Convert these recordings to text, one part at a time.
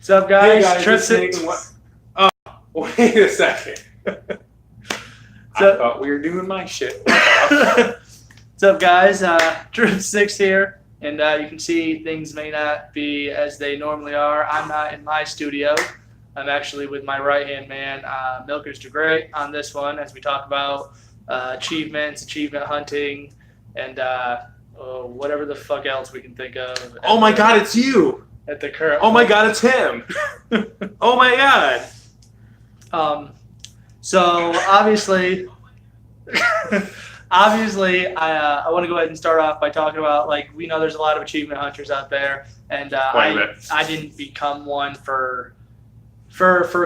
What's up, guys? Hey guys, Trip it's six. Nathan. Oh, wait a second. I thought we were doing my shit. What's up, guys? Trip 6 here, and you can see things may not be as they normally are. I'm not in my studio. I'm actually with my right-hand man, MilkersDeGreat, on this one as we talk about achievements, achievement hunting, and whatever the fuck else we can think of. Oh my god, it's you! At the current. Oh my god, it's him! Oh my god! So obviously, I want to go ahead and start off by talking about, like, we know there's a lot of achievement hunters out there, and I didn't become one for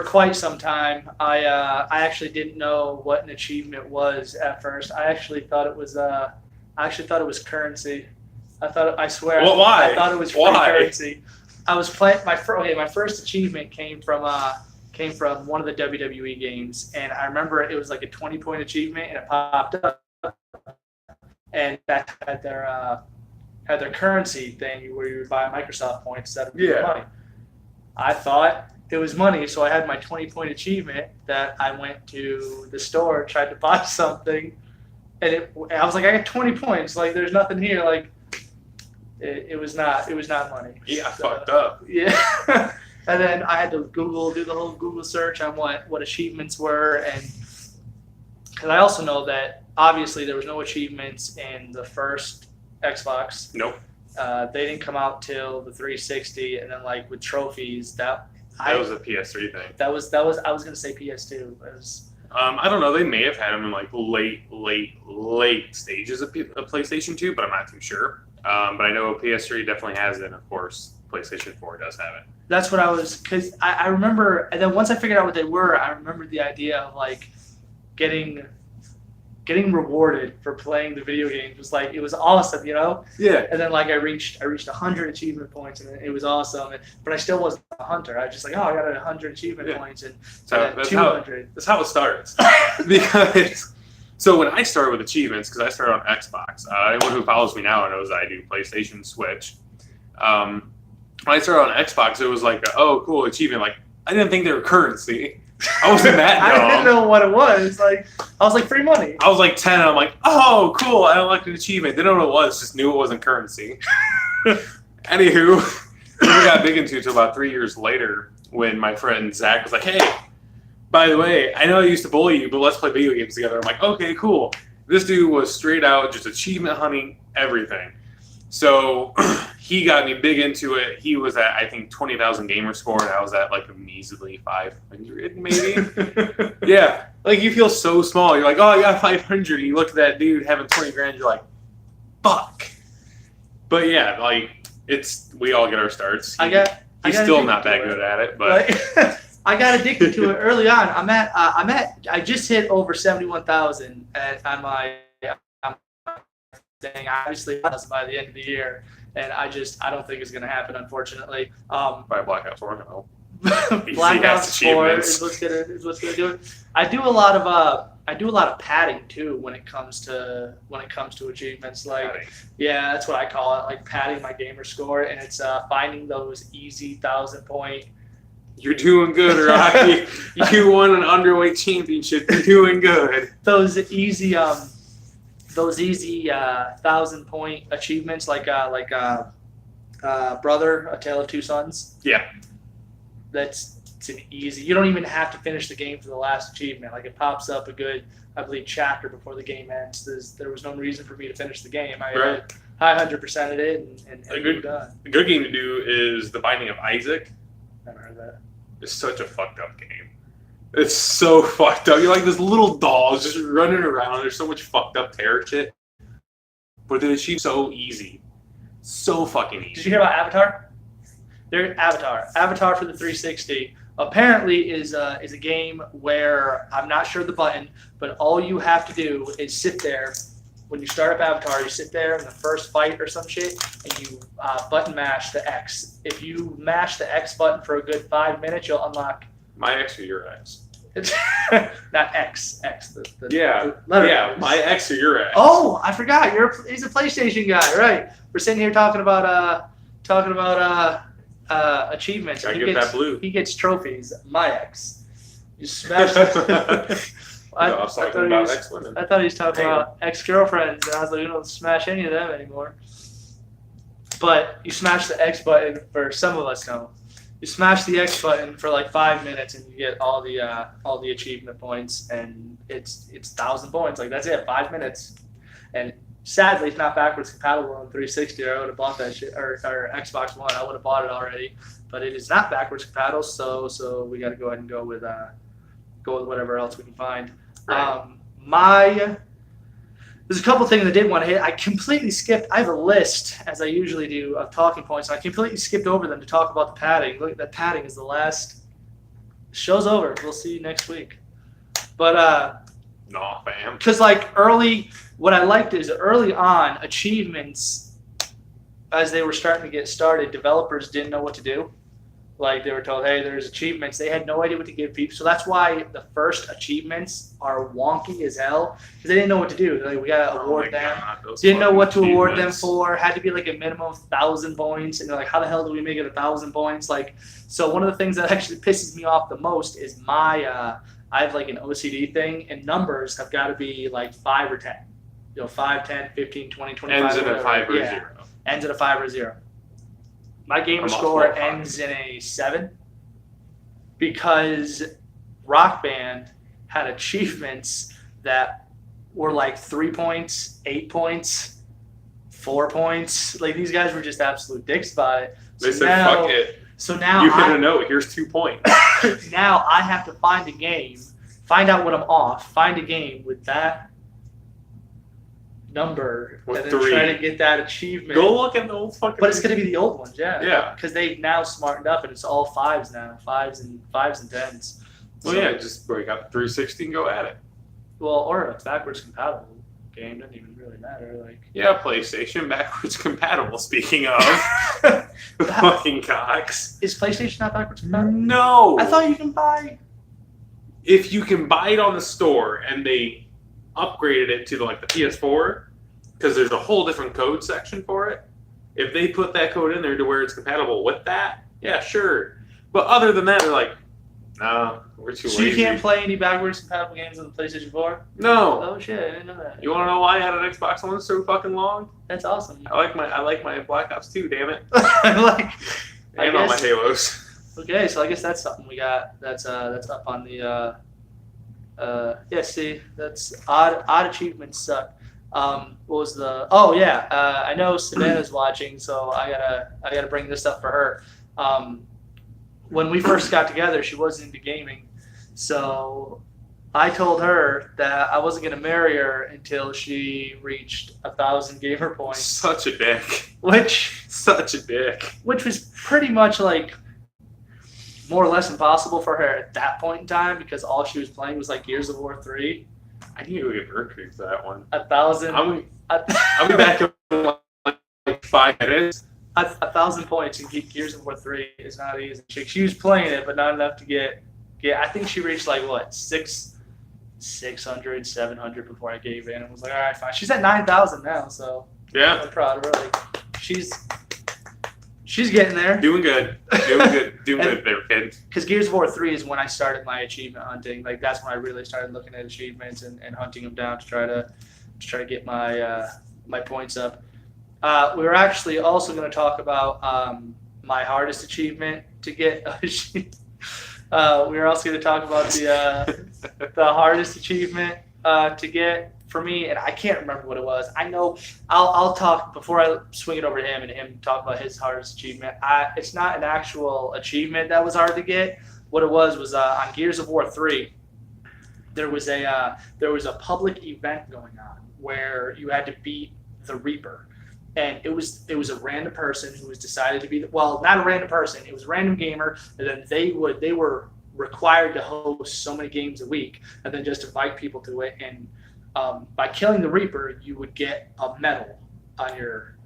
quite some time. I actually didn't know what an achievement was at first. I actually thought it was currency. I swear. Well, why? I thought it was free currency. I was playing my first achievement came from one of the WWE games, and I remember it was like a 20-point achievement, and it popped up, and that had their currency thing where you would buy Microsoft points instead of money. I thought it was money, so I had my 20-point achievement that I went to the store, tried to buy something, and I was like, I got 20 points. Like, there's nothing here. Like, it was not money. Yeah, I fucked up. Yeah. And then I had to do the whole Google search on what achievements were, and because I also know that obviously there was no achievements in the first Xbox. Nope. They didn't come out till the 360, and then, like, with trophies, that was a PS3 thing. That was I was gonna say PS2. It was. I don't know. They may have had them in like late stages of PlayStation 2, but I'm not too sure. But I know PS3 definitely has it, and of course PlayStation 4 does have it. That's what I was, because I remember, and then once I figured out what they were, I remembered the idea of, like, getting rewarded for playing the video games. It was awesome, you know? Yeah. And then, like, I reached 100 achievement points, and it was awesome. But I still wasn't a hunter. I was just like, oh, I got 100 achievement points, and that's 200. That's how it starts. Because so when I started with achievements, because I started on Xbox, anyone who follows me now knows I do PlayStation, Switch. When I started on Xbox, it was like, oh, cool, achievement. Like, I didn't think they were currency. I wasn't that dumb. I didn't know what it was. Like, I was like, free money. I was like 10, and I'm like, oh, cool, I unlocked an achievement. Didn't know what it was, just knew it wasn't currency. Anywho, we got big into it until about 3 years later when my friend Zach was like, hey, by the way, I know I used to bully you, but let's play video games together. I'm like, okay, cool. This dude was straight out just achievement hunting everything. So he got me big into it. He was at, I think, 20,000 gamer score, and I was at like a measly 500 maybe. Yeah, like you feel so small. You're like, oh, I got 500. And you look at that dude having 20 grand. You're like, fuck. But yeah, like we all get our starts. He's still not that good at it, but I got addicted to it early on. I just hit over 71,000 on my thing. Obviously, by the end of the year, and I don't think it's going to happen, unfortunately. By Black Ops 4, no. Black Ops 4 is what's gonna do it. I do a lot of padding too when it comes to achievements. Like, padding. Yeah, that's what I call it. Like, padding my gamer score, and it's finding those easy 1,000-point. You're doing good, Rocky. You won an underweight championship. You're doing good. Those easy 1,000-point achievements, like Brother, A Tale of Two Sons. Yeah. It's an easy. You don't even have to finish the game for the last achievement. Like, it pops up a good, I believe, chapter before the game ends. There was no reason for me to finish the game. I 100%ed it, and a good game to do is The Binding of Isaac. Never heard that. It's such a fucked up game. It's so fucked up. You're like this little doll just running around. There's so much fucked up terror shit. But the achieve so easy. So fucking easy. Did you hear about Avatar? Avatar for the 360 apparently is a game where, I'm not sure the button, but all you have to do is sit there. When you start up Avatar, you sit there in the first fight or some shit, and you button mash the X. If you mash the X button for a good 5 minutes, you'll unlock. My X or your X? Not X. The letter X. My X or your X? Oh, I forgot. He's a PlayStation guy, right? We're sitting here talking about achievements. Gotta get that blue. He gets trophies. My ex. You smash. I was talking about ex-women. I thought he was talking about ex-girlfriends, and I was like, we don't smash any of them anymore. But you smash the X button for some of us know. You smash the X button for like 5 minutes, and you get all the achievement points, and it's 1,000 points. Like that's it, 5 minutes. And sadly, it's not backwards compatible on 360. Or I would have bought that shit, or Xbox One. I would have bought it already, but it is not backwards compatible. So we got to go ahead and go with whatever else we can find. Right. There's a couple things I did want to hit. I completely skipped. I have a list, as I usually do, of talking points. And I completely skipped over them to talk about the padding. Look, that padding is the last. Show's over. We'll see you next week. But no, fam. because like what I liked is early on achievements, as they were starting to get started, developers didn't know what to do. Like they were told, hey, there's achievements. They had no idea what to give people. So that's why the first achievements are wonky as hell. Because they didn't know what to do. Like we gotta award them. Didn't know what to award them for. Had to be like a minimum of 1,000 points. And they're like, how the hell do we make it 1,000 points? Like, so one of the things that actually pisses me off the most is I have like an OCD thing, and numbers have got to be like 5 or 10. 5, 10, 15, 20, 25. Ends in a 5 or 0. Ends in a 5 or 0. My gamer score ends in a 7 because Rock Band had achievements that were like 3 points, 8 points, 4 points. Like these guys were just absolute dicks about it. They said, fuck it. So now you hit a note. Here's 2 points. Now I have to find a game, find out what I'm off, find a game with that number, with and then 3. try to get that achievement. Go look at the old fucking. But it's going to be the old ones, yeah. Yeah. Because they've now smartened up, and it's all 5s now, 5s and 10s. Well, So, yeah, just break out the 360 and go at it. Well, or a backwards compatible game doesn't even really matter. Like. Yeah, PlayStation backwards compatible. Speaking of, fucking cocks. Is PlayStation not backwards compatible? No. I thought you can buy. If you can buy it on the store and they upgraded it to the PS4, because there's a whole different code section for it. If they put that code in there to where it's compatible with that, yeah, sure. But other than that, they're like, nah, we're too lazy. So you can't play any backwards compatible games on the PlayStation 4? No. Oh shit, I didn't know that. You want to know why I had an Xbox One so fucking long? That's awesome. I like my Black Ops 2, damn it. I And all my guess. Halos. Okay, so I guess that's something we got. That's up on the. Yeah, see, that's odd achievements suck. What was the? Oh yeah, I know Savannah's watching, so I gotta bring this up for her. When we first got together, she wasn't into gaming, so I told her that I wasn't gonna marry her until she reached 1,000 gamer points. Such a dick. Such a dick. Which was pretty much like more or less impossible for her at that point in time because all she was playing was like Gears of War 3. I need to get Mercury for that one. 1,000. I'll be back in like 5 minutes. 1,000 points in Gears of War 3 is not easy. She was playing it, but not enough to get. I think she reached like what 600, 700 before I gave in and was like, all right, fine. She's at 9,000 now, so yeah, I'm proud of her. Like, she's getting there. Doing good there, kid. Because Gears of War 3 is when I started my achievement hunting. Like that's when I really started looking at achievements and hunting them down to try to get my my points up. We were actually also going to talk about my hardest achievement to get. We were also going to talk about the hardest achievement to get for me, and I can't remember what it was. I know I'll talk before I swing it over to him and him talk about his hardest achievement. It's not an actual achievement that was hard to get. What it was on Gears of War 3. There was a public event going on where you had to beat the Reaper, and it was a random person who was decided to be not a random person. It was a random gamer, and then they were required to host so many games a week, and then just invite people to it. And by killing the Reaper, you would get a medal on your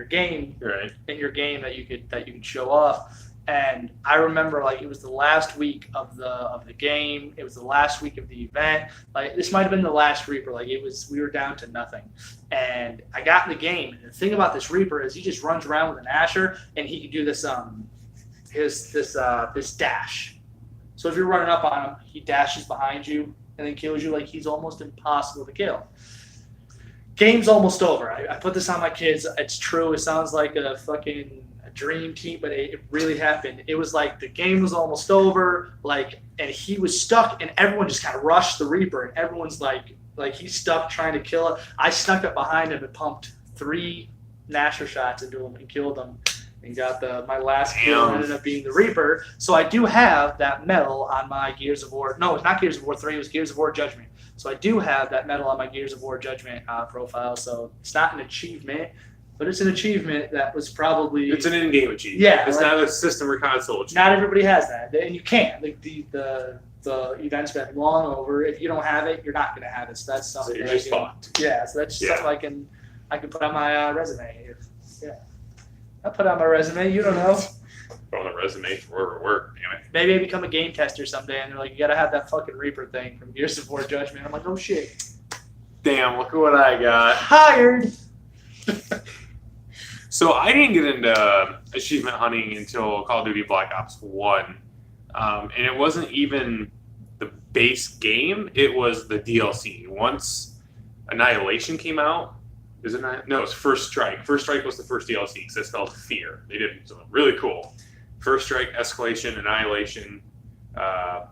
game, right, in your game that you could show off. And I remember like it was the last week of the game. It was the last week of the event. Like this might have been the last Reaper. Like we were down to nothing. And I got in the game. And the thing about this Reaper is he just runs around with an Asher and he can do this this dash. So if you're running up on him, he dashes behind you and then kills you. Like, he's almost impossible to kill. Game's almost over. I put this on my kids. It's true. It sounds like a fucking dream team, but it really happened. It was like the game was almost over, like, and he was stuck, and everyone just kind of rushed the Reaper, and everyone's like he's stuck trying to kill it. I snuck up behind him and pumped 3 Nasher shots into him and killed him, and got my last kill. Ended up being the Reaper. So I do have that medal on my Gears of War. No, it's not Gears of War 3. It was Gears of War Judgment. So I do have that medal on my Gears of War Judgment profile. So it's not an achievement, but it's an achievement that was probably... It's an in-game achievement. Yeah. It's not a system or console achievement. Not everybody has that. And you can't. Like, the event's been long over. If you don't have it, you're not going to have it. So that's something... So you're just fucked. Yeah, so that's something I can put on my resume. I'll put on my resume. You don't know. On a resume for work, anyway. Maybe I become a game tester someday, and they're like, you got to have that fucking Reaper thing from Gears of War Judgment. I'm like, oh, shit. Damn, look at what I got. Hired. So I didn't get into achievement hunting until Call of Duty Black Ops 1. And it wasn't even the base game. It was the DLC. Once Annihilation came out, is it not? No, it's First Strike. First Strike was the first DLC because it spelled fear. They did something really cool. First Strike, Escalation, Annihilation. Are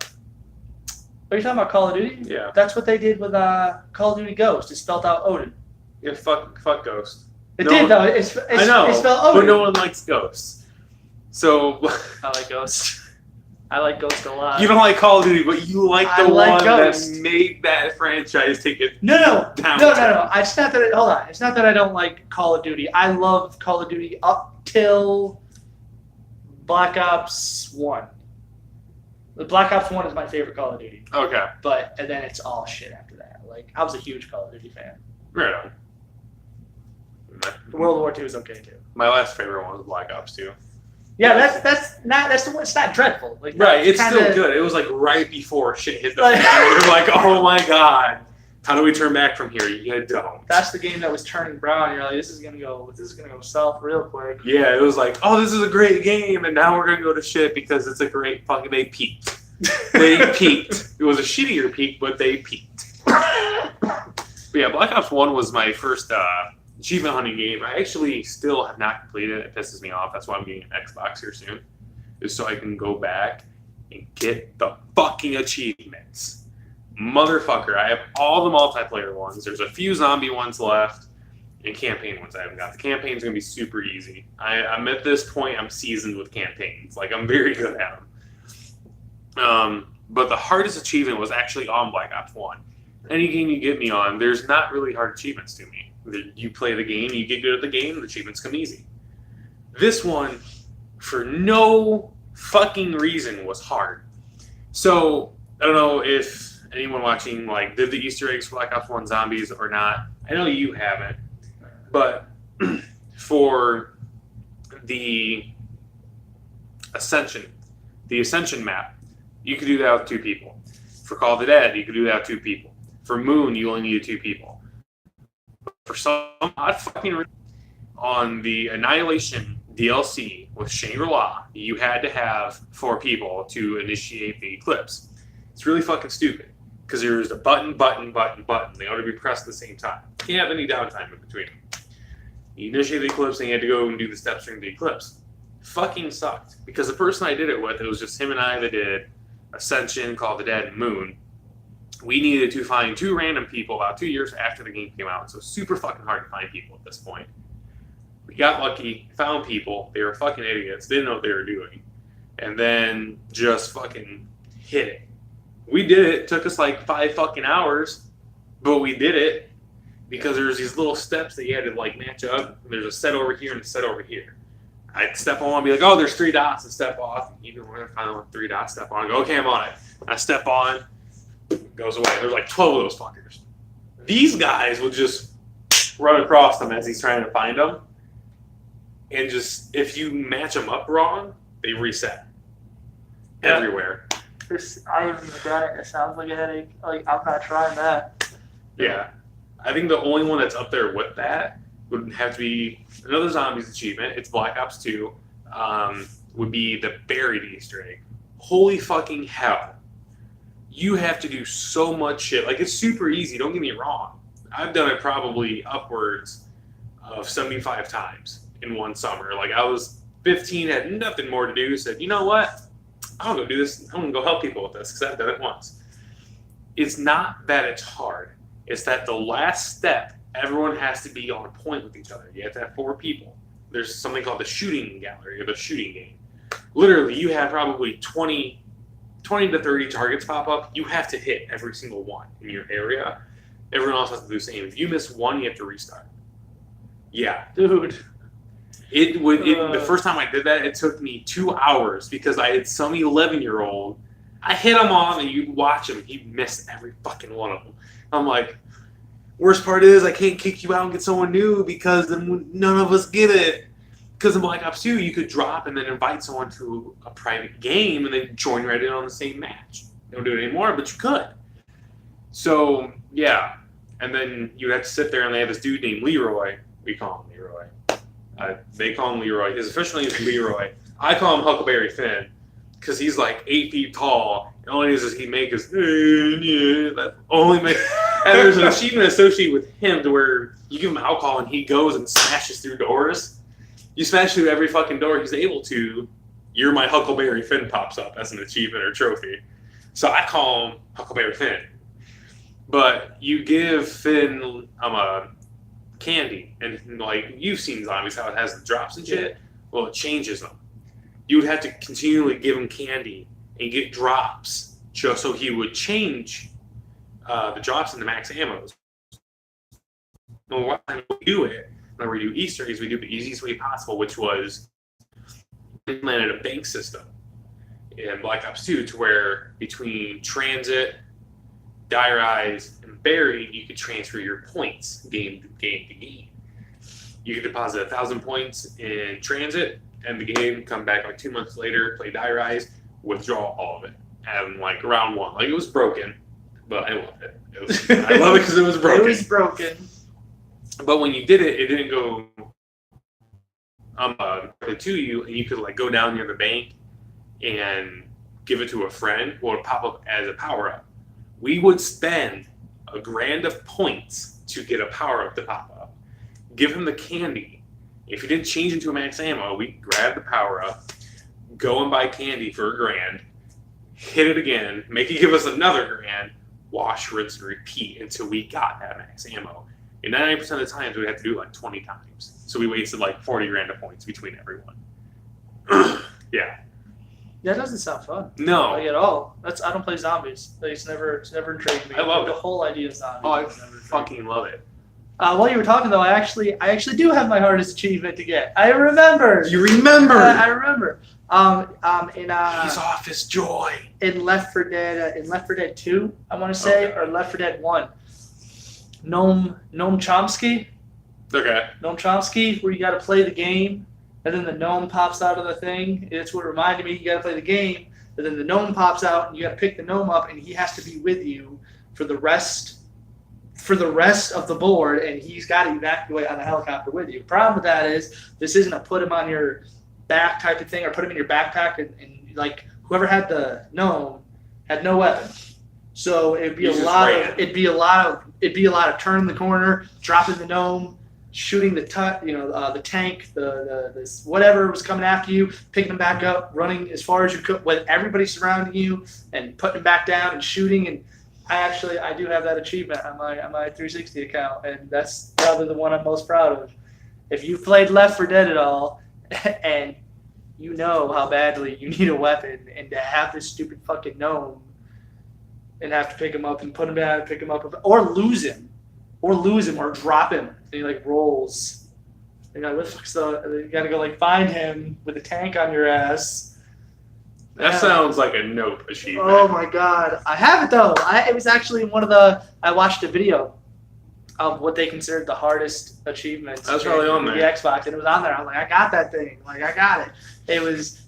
you talking about Call of Duty? Yeah. That's what they did with Call of Duty Ghost. It spelled out Odin. Yeah, fuck Ghost. It did, though. It's I know, it spelled Odin. but no one likes Ghosts. So I like Ghost. I like Ghost a lot. you don't like Call of Duty, but you like the one Ghost. that made that franchise take it No. down. No. It's not that. Hold on. It's not that I don't like Call of Duty. I love Call of Duty up till Black Ops 1. The Black Ops 1 is my favorite Call of Duty. Okay. And then it's all shit after that. Like, I was a huge Call of Duty fan. Right on. World War II is okay too. My last favorite one was Black Ops 2. Yeah, that's the one. It's not dreadful. Like, Right, it's kinda, still good. It was like right before shit hit the fan. We were like, oh my god, how do we turn back from here? You don't. That's the game that was turning brown. You're like, this is gonna go south real quick. Yeah, it was like, oh, this is a great game, and now we're gonna go to shit because it's a great fucking. They peaked. They peaked. It was a shittier peak, but they peaked. But yeah, Black Ops 1 was my first achievement hunting game. I actually still have not completed it. It pisses me off. That's why I'm getting an Xbox here soon. Is so I can go back and get the fucking achievements. Motherfucker, I have all the multiplayer ones. There's a few zombie ones left and campaign ones I haven't got. The campaign's going to be super easy. I'm at this point, I'm seasoned with campaigns. Like, I'm very good at them. But the hardest achievement was actually on Black Ops 1. Any game you get me on, there's not really hard achievements to me. You play the game, you get good at the game, the achievements come easy. This one, for no fucking reason, was hard. So, I don't know if anyone watching did the Easter eggs for Black Ops 1 Zombies or not. I know you haven't. But for the Ascension map, you could do that with 2 people. For Call of the Dead, you could do that with 2 people. For Moon, you only needed 2 people. For some odd fucking reason, on the Annihilation DLC with Shangri-La, you had to have 4 people to initiate the eclipse. It's really fucking stupid because there's a button. They ought to be pressed at the same time. You can't have any downtime in between them. You initiate the eclipse and you had to go and do the steps during the eclipse. Fucking sucked because the person I did it with, it was just him and I that did Ascension, Call of the Dead, and Moon. We needed to find 2 random people about 2 years after the game came out, so super fucking hard to find people at this point. We got lucky, found people. They were fucking idiots, didn't know what they were doing, and then just fucking hit it. We did it. It took us 5 fucking hours, but we did it because there's these little steps that you had to match up. There's a set over here and a set over here. I'd step on and be like, oh, there's 3 dots, and step off. Either one, I find 3 dots, step on, and go, okay, I'm on it. I step on, goes away. There's 12 of those fuckers. These guys will just run across them as he's trying to find them. And just, if you match them up wrong, they reset. Yeah. Everywhere. I haven't even done it. It sounds like a headache. I'm not trying that. Yeah. I think the only one that's up there with that would have to be another Zombies achievement. It's Black Ops 2. would be the buried Easter egg. Holy fucking hell. You have to do so much shit. Like, it's super easy, don't get me wrong. I've done it probably upwards of 75 times in one summer. Like, I was 15, had nothing more to do, said, you know what? I'm going to go do this. I'm going to go help people with this because I've done it once. It's not that it's hard. It's that the last step, everyone has to be on point with each other. You have to have 4 people. There's something called the shooting gallery or the shooting game. Literally, you have probably 20 to 30 targets pop up. You have to hit every single one in your area. Everyone else has to do the same. If you miss one, you have to restart. Yeah. Dude. The first time I did that, it took me 2 hours because I had some 11-year-old. I hit him on, and you watch him. He missed every fucking one of them. I'm like, worst part is I can't kick you out and get someone new because then none of us get it. Because in Black Ops 2, you could drop and then invite someone to a private game and then join right in on the same match. They don't do it anymore, but you could. So, yeah. And then you'd have to sit there and they have this dude named Leroy. We call him Leroy. They call him Leroy. His official name is Leroy. I call him Huckleberry Finn because he's like 8 feet tall. The only is he make is that only make. And there's an achievement associated with him to where you give him alcohol and he goes and smashes through doors. You smash through every fucking door he's able to. You're my Huckleberry Finn pops up as an achievement or trophy. So I call him Huckleberry Finn. But you give Finn a candy, and like you've seen zombies how it has the drops and shit. Well, it changes them. You would have to continually give him candy and get drops just so he would change the drops into max ammos. Well, why we do it? When we do Easter eggs, we do it the easiest way possible, which was implemented a bank system in Black Ops 2 to where between transit, die rise, and buried, you could transfer your points game to game. You could deposit 1,000 points in transit, and the game, come back like 2 months later, play die rise, withdraw all of it. And like round 1, like it was broken, but I loved it. I love it because it was broken. It was broken. But when you did it, it didn't go to you, and you could like go down near the bank and give it to a friend, or it would pop up as a power up. We would spend $1,000 of points to get a power up to pop up. Give him the candy. If he didn't change into a max ammo, we'd grab the power up, go and buy candy for $1,000, hit it again, make it give us another $1,000, wash, rinse, and repeat until we got that max ammo. And 90% of the times, we'd have to do it like 20 times. So we wasted like $40,000 of points between everyone. Yeah. That doesn't sound fun. No. Like at all. I don't play zombies. Like, it's never intrigued me. I love the it. whole idea of zombies. Oh, I fucking love it. While you were talking though, I actually do have my hardest achievement to get. I remember. You remember? I remember. He's off his joy. In Left 4 Dead 2, I want to say, Okay. or Left 4 Dead 1. Noam Chomsky, where you got to play the game, and then the gnome pops out of the thing. It's what reminded me, you got to play the game, and then the gnome pops out, and you got to pick the gnome up, and he has to be with you for the rest of the board, and he's got to evacuate on a helicopter with you. The problem with that is this isn't a put him on your back type of thing, or put him in your backpack, and like whoever had the gnome had no weapon. So it'd be a lot of turning the corner, dropping the gnome, shooting the tank, the whatever was coming after you, picking them back up, running as far as you could with everybody surrounding you, and putting them back down and shooting. And I do have that achievement on my 360 account, and that's probably the one I'm most proud of. If you've played Left 4 Dead at all, and you know how badly you need a weapon, and to have this stupid fucking gnome and have to pick him up and put him down and pick him up, or lose him, or drop him, and he like rolls. You know, you gotta go like find him with a tank on your ass. That sounds like a nope achievement. Oh my god, I have it though. It was actually I watched a video of what they considered the hardest achievements. That's probably on there. The Xbox, and it was on there. I'm like, I got that thing. Like, I got it.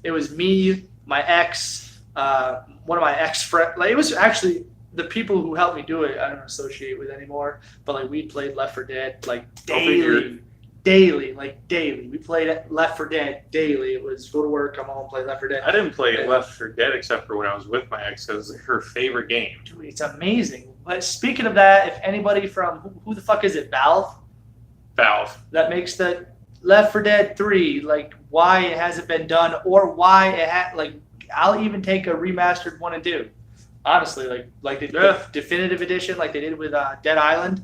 It was me, my ex, one of my ex friends. Like, it was actually the people who helped me do it. I don't associate with anymore, but like we played Left 4 Dead like daily. daily. We played Left 4 Dead daily. It was go to work, come home, play Left 4 Dead. I didn't play Left 4 Dead except for when I was with my ex. It was her favorite game. Dude, it's amazing. But speaking of that, if anybody from who the fuck is it, Valve, that makes the Left 4 Dead 3, like why it hasn't been done, or why it had like I'll even take a remastered 1 and 2. Honestly, like the definitive edition, like they did with Dead Island.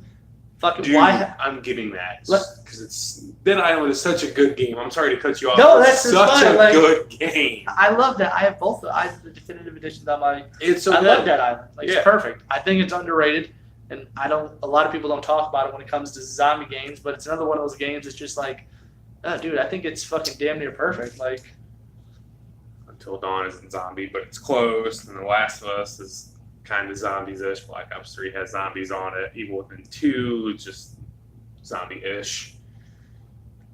Fucking Dude, why? I'm getting that because it's Dead Island is such a good game. I'm sorry to cut you off. No, it's such a good game. I love that. I have both. I have the definitive editions on my. It's so I good. love Dead Island. Like it's perfect. I think it's underrated, and a lot of people don't talk about it when it comes to zombie games. But it's another one of those games. It's just like, oh, dude, I think it's fucking damn near perfect. Like, Until Dawn isn't zombie, but it's close. And The Last of Us is kind of zombies-ish. Black Ops 3 has zombies on it. Evil Within 2 is just zombie-ish.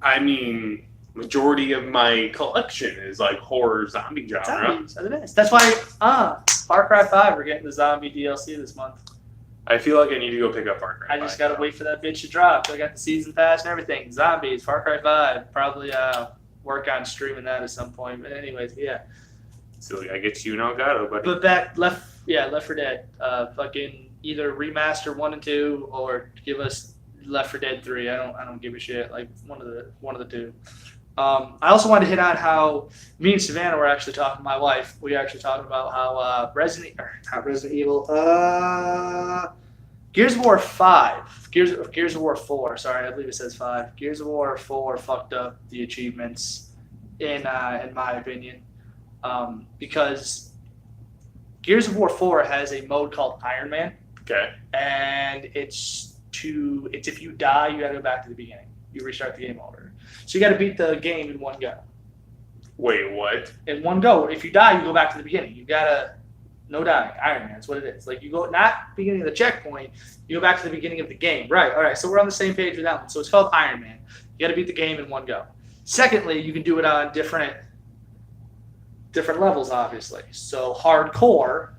I mean, majority of my collection is like horror zombie genre. zombies are the best. That's why Far Cry 5, we're getting the zombie DLC this month. I feel like I need to go pick up Far Cry 5. I just gotta wait for that bitch to drop. I got the season pass and everything. Zombies, Far Cry 5. Probably work on streaming that at some point. But anyways, yeah. So I get you no Gato, buddy. But back Left 4 Dead. Fucking either remaster 1 and 2 or give us Left 4 Dead 3. I don't give a shit. Like one of the two. I also wanted to hit on how me and Savannah were actually talking. My wife, we were actually talking about how Gears of War 5, Gears of War 4. Sorry, I believe it says 5. Gears of War 4 fucked up the achievements, in my opinion, because Gears of War 4 has a mode called Iron Man. Okay. And it's if you die, you got to go back to the beginning. You restart the game over. So you got to beat the game in one go. Wait, what? In one go. If you die, you go back to the beginning. You gotta no dying. Iron Man. That's what it is. Like you go not beginning of the checkpoint. You go back to the beginning of the game. Right. All right. So we're on the same page with that one. So it's called Iron Man. You got to beat the game in one go. Secondly, you can do it on different levels, obviously. So hardcore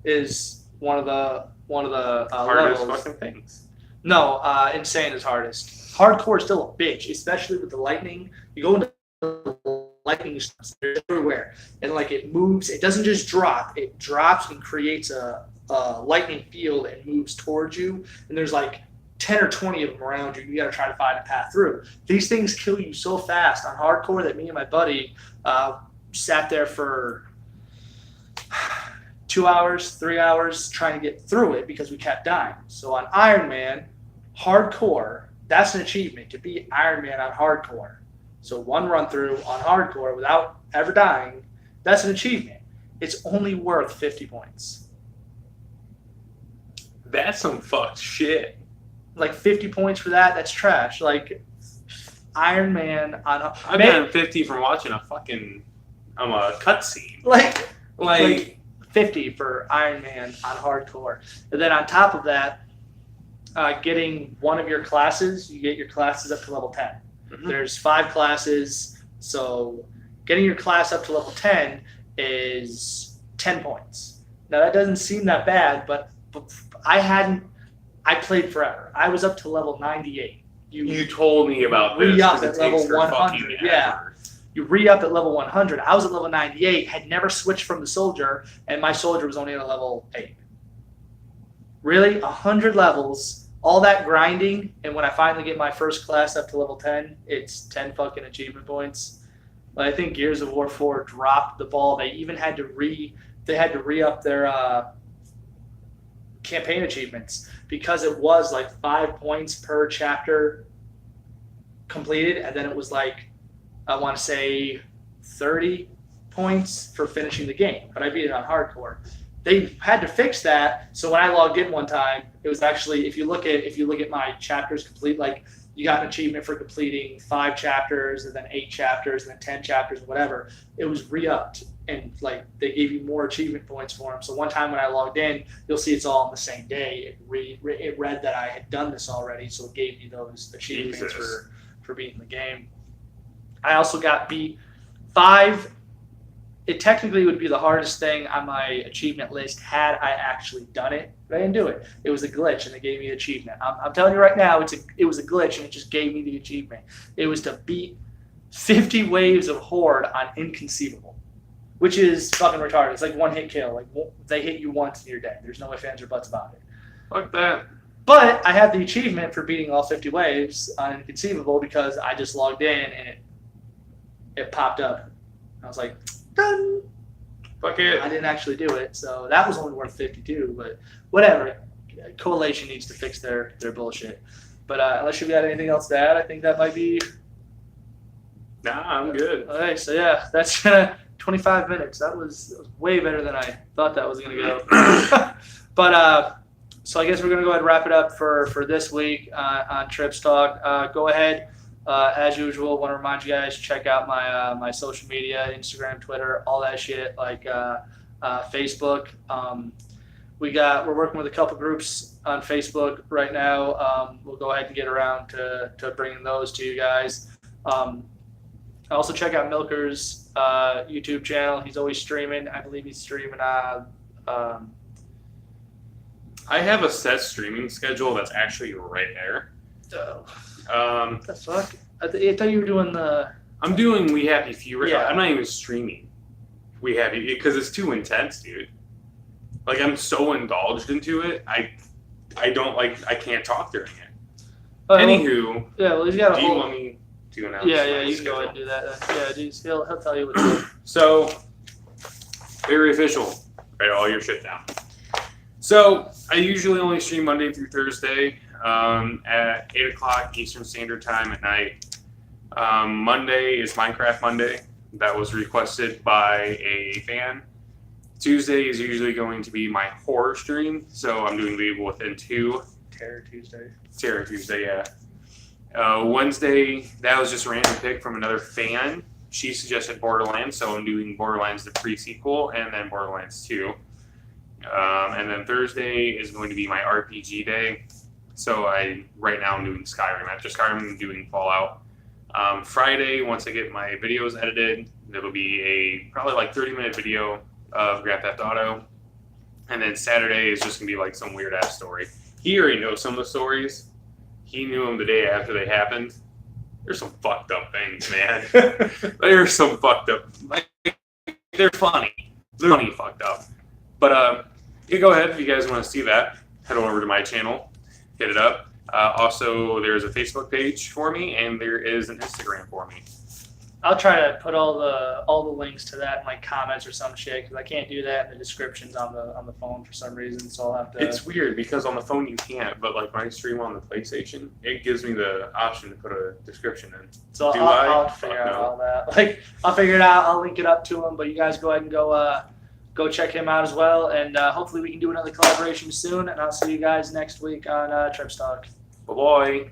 is one of the Hardest levels. fucking things. No, insane is hardest. Hardcore is still a bitch, especially with the lightning. You go into the lightning storms, they're everywhere, and like it moves. It doesn't just drop; it drops and creates a lightning field and moves towards you. And there's like 10 or 20 of them around you. You got to try to find a path through. These things kill you so fast on hardcore that me and my buddy sat there for 2 hours, 3 hours trying to get through it because we kept dying. So on Iron Man, hardcore, that's an achievement to beat Iron Man on hardcore. So one run through on hardcore without ever dying, that's an achievement. It's only worth 50 points. That's some fucked shit. Like 50 points for that, that's trash. Like Iron Man on I've gotten 50 from watching a cutscene. Like 50 for Iron Man on hardcore. And then on top of that, getting one of your classes, you get your classes up to level 10. Mm-hmm. There's 5 classes, so getting your class up to level 10 is 10 points. Now that doesn't seem that bad, but I played forever. I was up to level 98. You told me about this. Re-up at level 100, yeah. You re-up at level 100. I was at level 98, had never switched from the soldier, and my soldier was only at a level 8. Really? 100 levels, all that grinding, and when I finally get my first class up to level 10, it's 10 fucking achievement points. But I think Gears of War 4 dropped the ball. They even had to re-up their campaign achievements because it was like 5 points per chapter completed, and then it was like, I want to say 30 points for finishing the game, but I beat it on hardcore. They had to fix that, so when I logged in one time, it was actually, if you look at my chapters complete, like you got an achievement for completing 5 chapters and then 8 chapters and then 10 chapters, whatever. It was re-upped, and like they gave you more achievement points for them. So one time when I logged in, you'll see it's all on the same day. It read that I had done this already, so it gave me those achievements for beating the game. I also got beat 5 it technically would be the hardest thing on my achievement list had I actually done it, but I didn't do it. It was a glitch, and it gave me the achievement. I'm telling you right now, it was a glitch, and it just gave me the achievement. It was to beat 50 waves of Horde on Inconceivable, which is fucking retarded. It's like one-hit kill. Like, they hit you once and you're dead. There's no ifs, ands, or buts about it. Fuck that. But I had the achievement for beating all 50 waves on Inconceivable because I just logged in, and it popped up. I was like, done. Fuck it. I didn't actually do it, so that was only worth 52. But whatever, Coalition needs to fix their bullshit. But unless you've got anything else to add, I think that might be. Nah, I'm good. All right, so yeah, that's 25 minutes. That was way better than I thought that was gonna go. But so I guess we're gonna go ahead and wrap it up for this week on Trips Talk. Go ahead. As usual, want to remind you guys, check out my social media, Instagram, Twitter, all that shit, like Facebook. We're working with a couple groups on Facebook right now. We'll go ahead and get around to bringing those to you guys. Also check out Milker's YouTube channel. He's always streaming. I believe he's streaming. I have a set streaming schedule that's actually right there. What the fuck? I thought you were doing the. I'm doing We Happy Few. Yeah. I'm not even streaming We Happy because it's too intense, dude. Like, I'm so indulged into it. I can't talk during it. Anywho, yeah, well, he's got a do you whole. want me to announce? Yeah, you can go ahead and do that. Yeah, dude, he'll tell you what to do. So, very official. Write all your shit down. So, I usually only stream Monday through Thursday at 8 o'clock Eastern Standard Time at night. Monday is Minecraft Monday. That was requested by a fan. Tuesday is usually going to be my horror stream. So, I'm doing The Evil Within 2. Terror Tuesday, yeah. Wednesday, that was just a random pick from another fan. She suggested Borderlands, so I'm doing Borderlands the pre-sequel and then Borderlands 2. And then Thursday is going to be my RPG day. So right now I'm doing Skyrim. After Skyrim, I'm doing Fallout. Friday, once I get my videos edited, it'll be a probably like 30-minute video of Grand Theft Auto. And then Saturday is just going to be like some weird-ass story. He already knows some of the stories. He knew them the day after they happened. There's some fucked up things, man. There's some fucked up. Like, they're funny. They're funny fucked up. But you go ahead if you guys want to see that. Head over to my channel. Hit it up. Also, there's a Facebook page for me, and there is an Instagram for me. I'll try to put all the links to that in like comments or some shit because I can't do that in the descriptions on the phone for some reason. So I'll have to. It's weird because on the phone you can't, but like when I stream on the PlayStation, it gives me the option to put a description in. So I'll figure out all that. Like I'll figure it out. I'll link it up to him. But you guys go ahead and go check him out as well. And hopefully we can do another collaboration soon. And I'll see you guys next week on Trips Talk. Bye bye.